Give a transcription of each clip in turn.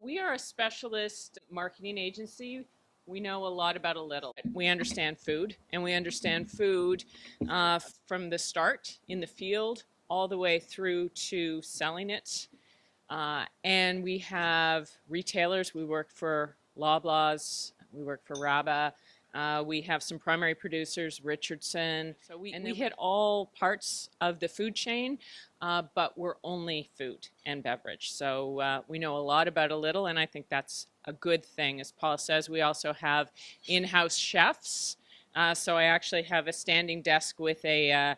We are a specialist marketing agency. We know a lot about a little. We understand food, and we understand food from the start in the field all the way through to selling it. And we have retailers. We work for Loblaws. We work for Raba. We have some primary producers, Richardson. So we hit all parts of the food chain, but we're only food and beverage. So we know a lot about a little, and I think that's a good thing. As Paul says, we also have in-house chefs. So I actually have a standing desk with a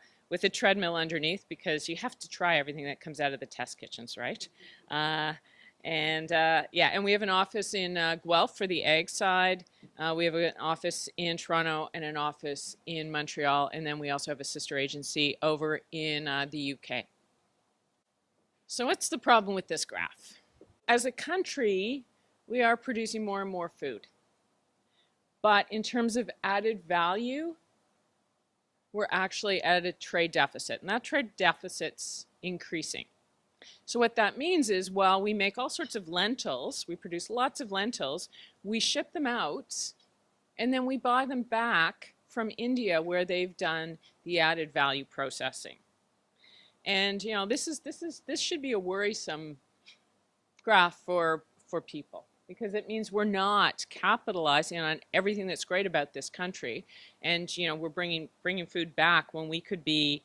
treadmill underneath, because you have to try everything that comes out of the test kitchens, right? And we have an office in Guelph for the ag side. We have an office in Toronto and an office in Montreal, and then we also have a sister agency over in the UK. So what's the problem with this graph? As a country, we are producing more and more food. But in terms of added value, we're actually at a trade deficit, and that trade deficit's increasing. So what that means is, while we make all sorts of lentils, we produce lots of lentils, we ship them out, and then we buy them back from India, where they've done the added value processing. And you know, this should be a worrisome graph for people, because it means we're not capitalizing on everything that's great about this country, and you know, we're bringing food back when we could be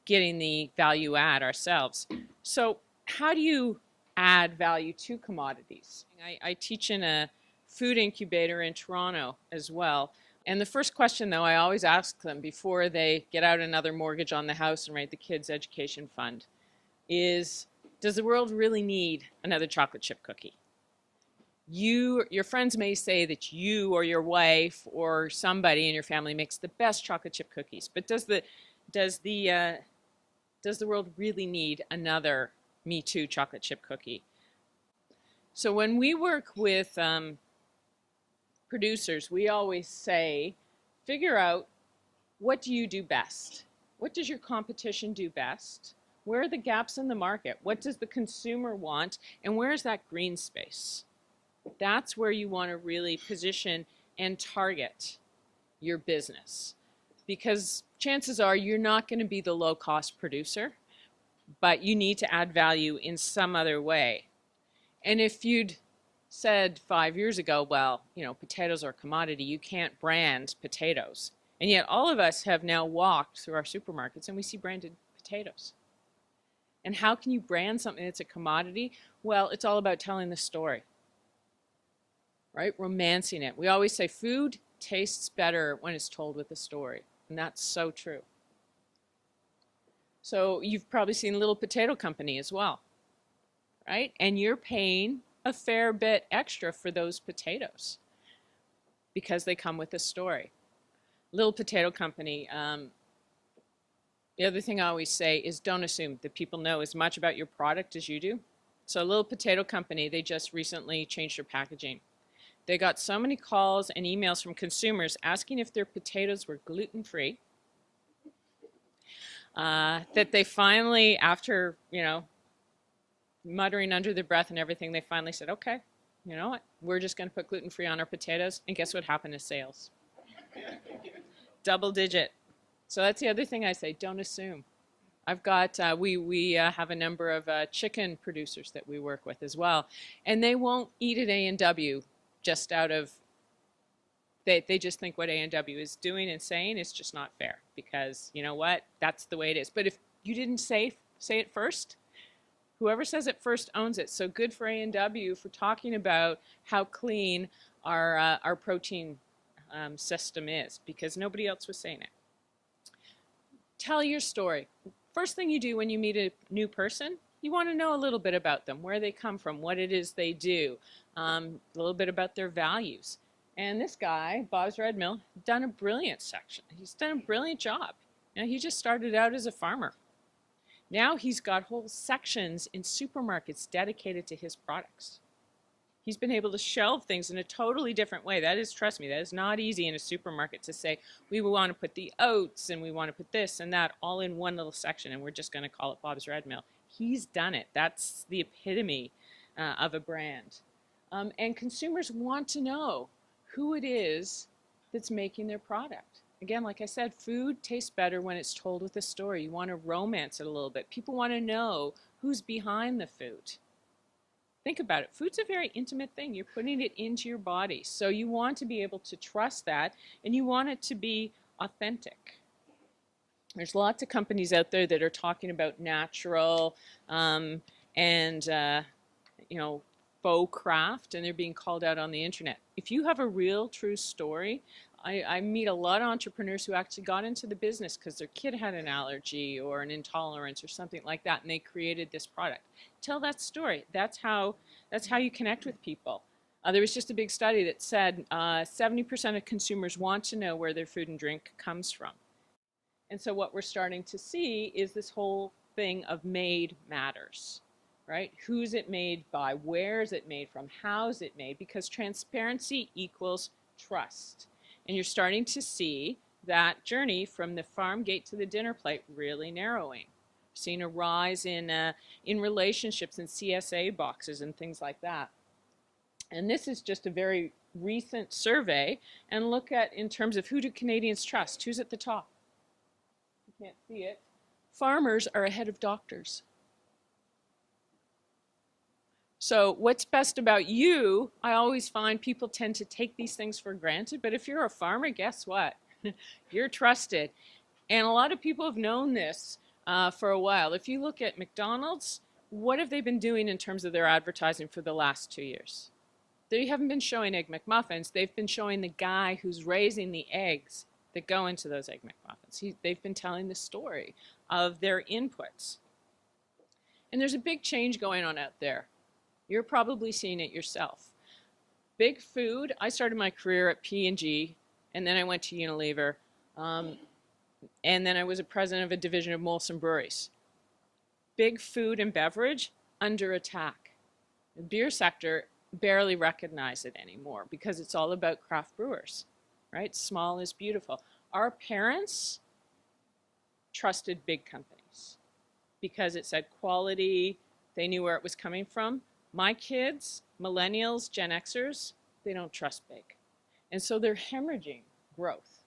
getting the value add ourselves. So how do you add value to commodities? I teach in a food incubator in Toronto as well. And the first question, though, I always ask them before they get out another mortgage on the house and write the kids' education fund is, does the world really need another chocolate chip cookie? Your friends may say that you or your wife or somebody in your family makes the best chocolate chip cookies, but does the world really need another Me Too chocolate chip cookie? So when we work with producers, we always say, figure out, what do you do best? What does your competition do best? Where are the gaps in the market? What does the consumer want? And where is that green space? That's where you want to really position and target your business, because chances are you're not going to be the low-cost producer, but you need to add value in some other way. And if you'd said 5 years ago, well, you know, potatoes are a commodity, you can't brand potatoes. And yet all of us have now walked through our supermarkets and we see branded potatoes. And how can you brand something that's a commodity? Well, it's all about telling the story, right? Romancing it. We always say food tastes better when it's told with a story. And that's so true. So you've probably seen Little Potato Company as well, right? And you're paying a fair bit extra for those potatoes because they come with a story. Little Potato Company, the other thing I always say is, don't assume that people know as much about your product as you do. So Little Potato Company, they just recently changed their packaging. They got so many calls and emails from consumers asking if their potatoes were gluten-free that they finally, after, you know, muttering under their breath and everything, they finally said, okay, you know what, we're just going to put gluten-free on our potatoes. And guess what happened to sales? Double digit. So that's the other thing I say, don't assume. I've got, we have a number of chicken producers that we work with as well, and they won't eat at A&W just out of, they just think what A&W is doing and saying is just not fair, because you know what, that's the way it is. But if you didn't say it first, whoever says it first owns it. So good for A&W for talking about how clean our protein system is, because nobody else was saying it. Tell your story. First thing you do when you meet a new person, you want to know a little bit about them, where they come from, what it is they do, a little bit about their values. And this guy, Bob's Red Mill, done a brilliant section. He's done a brilliant job. You know, he just started out as a farmer. Now he's got whole sections in supermarkets dedicated to his products. He's been able to shelve things in a totally different way. That is, trust me, that is not easy in a supermarket to say, we want to put the oats and we want to put this and that all in one little section and we're just going to call it Bob's Red Mill. He's done it. That's the epitome of a brand. And consumers want to know who it is that's making their product. Again, like I said, food tastes better when it's told with a story. You want to romance it a little bit. People want to know who's behind the food. Think about it. Food's a very intimate thing. You're putting it into your body. So you want to be able to trust that, and you want it to be authentic. There's lots of companies out there that are talking about natural and faux craft, and they're being called out on the internet. If you have a real, true story, I meet a lot of entrepreneurs who actually got into the business because their kid had an allergy or an intolerance or something like that, and they created this product. Tell that story. That's how you connect with people. There was just a big study that said 70% of consumers want to know where their food and drink comes from. And so what we're starting to see is this whole thing of made matters, right? Who's it made by? Where is it made from? How is it made? Because transparency equals trust. And you're starting to see that journey from the farm gate to the dinner plate really narrowing. Seeing a rise in relationships and CSA boxes and things like that. And this is just a very recent survey. And look at, in terms of who do Canadians trust? Who's at the top? You can't see it. Farmers are ahead of doctors. So what's best about you, I always find people tend to take these things for granted, but if you're a farmer, guess what? You're trusted. And a lot of people have known this for a while. If you look at McDonald's, what have they been doing in terms of their advertising for the last 2 years? They haven't been showing Egg McMuffins. They've been showing the guy who's raising the eggs that go into those Egg McMuffins. They've been telling the story of their inputs. And there's a big change going on out there. You're probably seeing it yourself. Big food, I started my career at P&G, and then I went to Unilever, and then I was a president of a division of Molson Breweries. Big food and beverage, under attack. The beer sector barely recognize it anymore because it's all about craft brewers, right? Small is beautiful. Our parents trusted big companies because it said quality, they knew where it was coming from. My kids, millennials, Gen Xers, they don't trust big. And so they're hemorrhaging growth.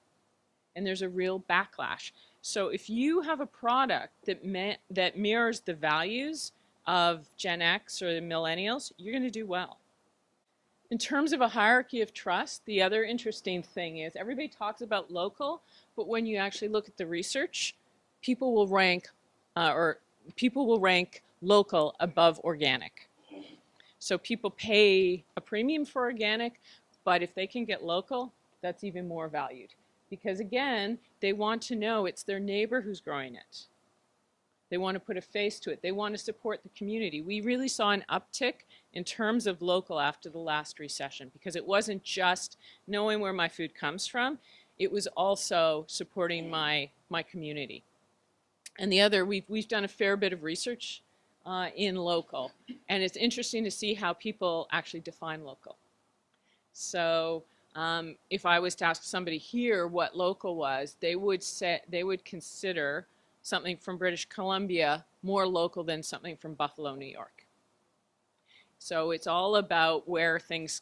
And there's a real backlash. So if you have a product that mirrors the values of Gen X or the millennials, you're going to do well. In terms of a hierarchy of trust, the other interesting thing is everybody talks about local, but when you actually look at the research, people will rank local above organic. So people pay a premium for organic, but if they can get local, that's even more valued. Because again, they want to know it's their neighbor who's growing it. They want to put a face to it. They want to support the community. We really saw an uptick in terms of local after the last recession because it wasn't just knowing where my food comes from, it was also supporting my community. And the other, we've done a fair bit of research in local, and it's interesting to see how people actually define local. So if I was to ask somebody here what local was, they would consider something from British Columbia more local than something from Buffalo, New York. So it's all about where things,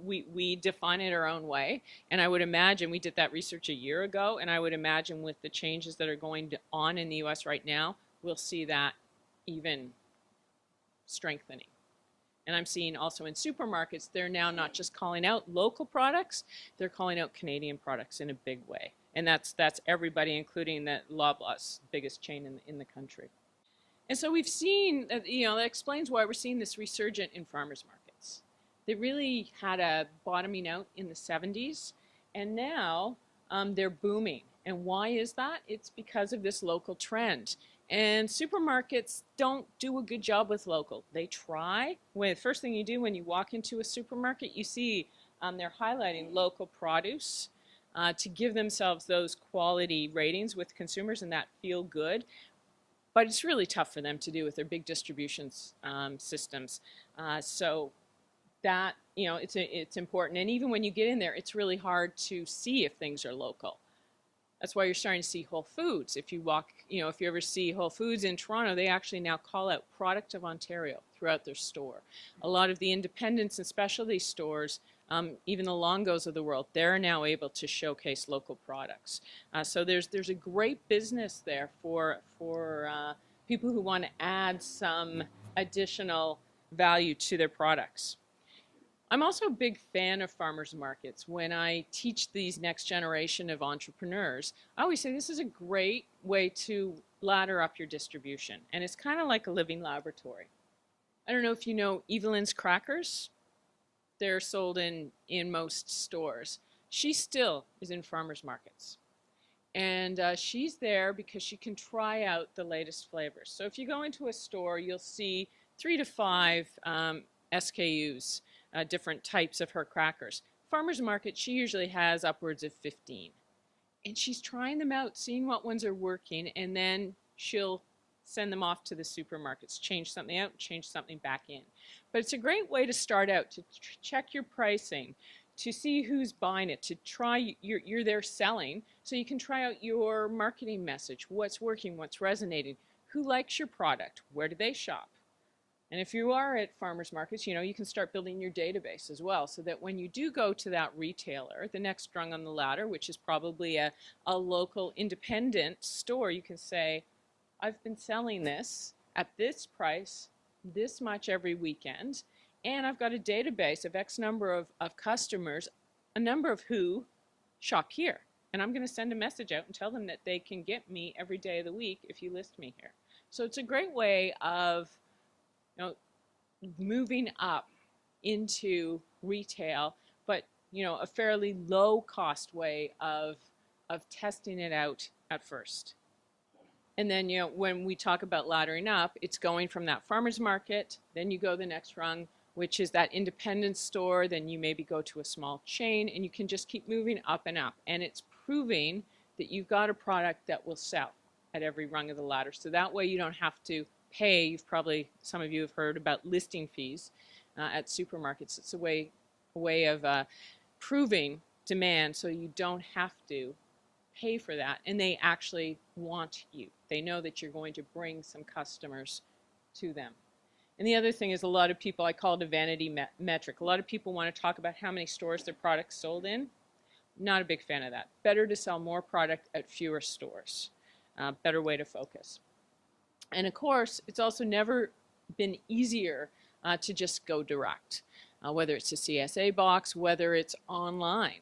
we define it our own way. And I would imagine, we did that research a year ago, and I would imagine with the changes that are going on in the US right now, we'll see that even strengthening. And I'm seeing also in supermarkets, they're now not just calling out local products, they're calling out Canadian products in a big way. And that's everybody, including that Loblaws, biggest chain in the country. And so we've seen, that explains why we're seeing this resurgent in farmers markets. They really had a bottoming out in the 70s, and now they're booming. And why is that? It's because of this local trend. And supermarkets don't do a good job with local. They try. The first thing you do when you walk into a supermarket, you see they're highlighting local produce to give themselves those quality ratings with consumers and that feel good. But it's really tough for them to do with their big distribution systems. So that, it's important. And even when you get in there, it's really hard to see if things are local. That's why you're starting to see Whole Foods. If you walk, if you ever see Whole Foods in Toronto, they actually now call out Product of Ontario throughout their store. A lot of the independents and specialty stores, even the Longos of the world, they're now able to showcase local products. So there's a great business there for people who want to add some additional value to their products. I'm also a big fan of farmers markets. When I teach these next generation of entrepreneurs, I always say this is a great way to ladder up your distribution. And it's kind of like a living laboratory. I don't know if you know Evelyn's crackers. They're sold in most stores. She still is in farmers markets. And she's there because she can try out the latest flavors. So if you go into a store, you'll see 3 to 5 SKUs, different types of her crackers. Farmers market, she usually has upwards of 15. And she's trying them out, seeing what ones are working, and then she'll send them off to the supermarkets, change something out, change something back in. But it's a great way to start out, to check your pricing, to see who's buying it, to try, you're there selling, so you can try out your marketing message, what's working, what's resonating, who likes your product, where do they shop. And if you are at farmers markets, you can start building your database as well, so that when you do go to that retailer, the next rung on the ladder, which is probably a local independent store, you can say, I've been selling this at this price, this much every weekend, and I've got a database of X number of customers, a number of who shop here. And I'm going to send a message out and tell them that they can get me every day of the week if you list me here. So it's a great way of moving up into retail, but a fairly low cost way of testing it out at first. And then when we talk about laddering up, it's going from that farmer's market, then you go the next rung, which is that independent store, then you maybe go to a small chain, and you can just keep moving up and up. And it's proving that you've got a product that will sell at every rung of the ladder. So that way you don't have to pay. Some of you have heard about listing fees at supermarkets. It's a way of proving demand, so you don't have to pay for that, and they actually want you. They know that you're going to bring some customers to them. And the other thing is, a lot of people, I call it a vanity metric. A lot of people want to talk about how many stores their product's sold in. Not a big fan of that. Better to sell more product at fewer stores. Better way to focus. And of course, it's also never been easier to just go direct, whether it's a CSA box, whether it's online.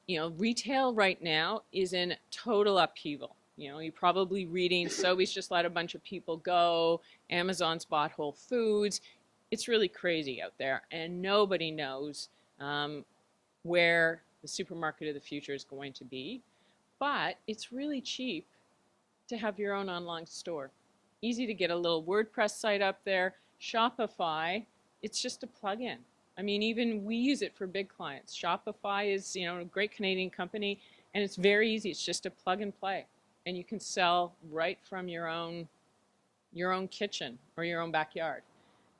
Retail right now is in total upheaval. You're probably reading, Sobeys just let a bunch of people go, Amazon's bought Whole Foods. It's really crazy out there, and nobody knows where the supermarket of the future is going to be. But it's really cheap to have your own online store. Easy to get a little WordPress site up there. Shopify, it's just a plug-in. I mean, even we use it for big clients. Shopify is, a great Canadian company, and it's very easy. It's just a plug and play, and you can sell right from your own kitchen or your own backyard.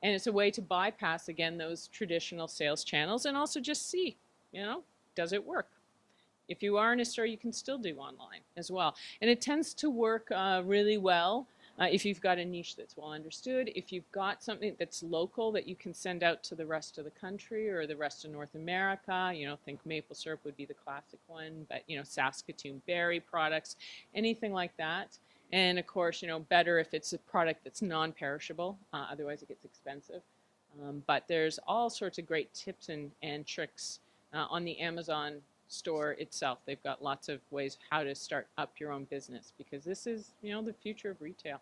And it's a way to bypass, again, those traditional sales channels, and also just see, does it work? If you are in a store, you can still do online as well. And it tends to work really well if you've got a niche that's well understood, if you've got something that's local that you can send out to the rest of the country or the rest of North America. Think maple syrup would be the classic one, but Saskatoon berry products, anything like that. And of course, better if it's a product that's non-perishable, otherwise it gets expensive. But there's all sorts of great tips and tricks on the Amazon store itself. They've got lots of ways how to start up your own business, because this is, the future of retail.